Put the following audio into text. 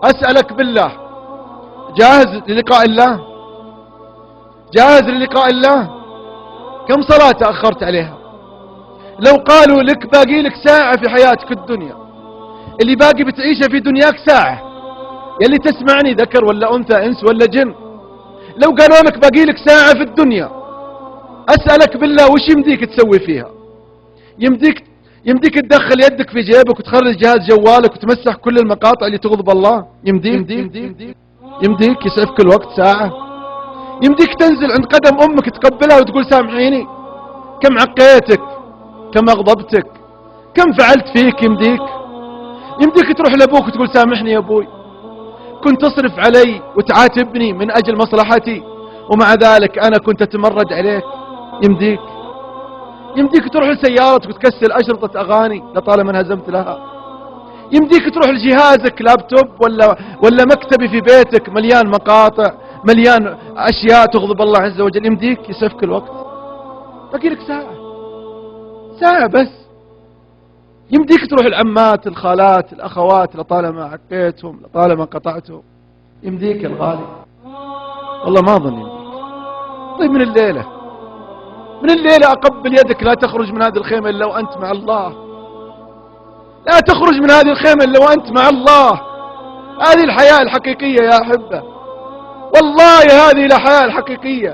أسألك بالله، جاهز للقاء الله؟ جاهز للقاء الله؟ كم صلاة تأخرت عليها؟ لو قالوا لك باقي لك ساعة في حياتك الدنيا، اللي باقي بتعيشه في دنياك ساعة، يلي تسمعني ذكر ولا أنثى، إنس ولا جن، لو قالوا لك باقي لك ساعة في الدنيا، أسألك بالله وش يمديك تسوي فيها؟ يمديك تدخل يدك في جيبك وتخرج جهاز جوالك وتمسح كل المقاطع اللي تغضب الله؟ يمديك يسعفك الوقت ساعة؟ يمديك تنزل عند قدم أمك تقبلها وتقول سامحيني؟ كم عقيتك، كم أغضبتك، كم فعلت فيك؟ يمديك تروح لأبوك وتقول سامحني يا أبوي، كنت تصرف علي وتعاتبني من أجل مصلحتي، ومع ذلك أنا كنت أتمرد عليك؟ يمديك تروح لسيارتك وتكسل أشرطة أغاني لطالما انهزمت لها؟ يمديك تروح لجهازك لابتوب ولا مكتبي في بيتك مليان مقاطع، مليان أشياء تغضب الله عز وجل؟ يمديك يسفك الوقت؟ باقي لك ساعة بس. يمديك تروح العمات، الخالات، الأخوات لطالما عقيتهم، لطالما قطعتهم؟ يمديك يا الغالي؟ والله ما أظن يمديك. طيب من الليلة أقبل يدك، لا تخرج من هذه الخيمة إلا وأنت مع الله. لا تخرج من هذه الخيمة إلا وأنت مع الله. هذه الحياة الحقيقية يا أحبة، والله هذه الحياة الحقيقية.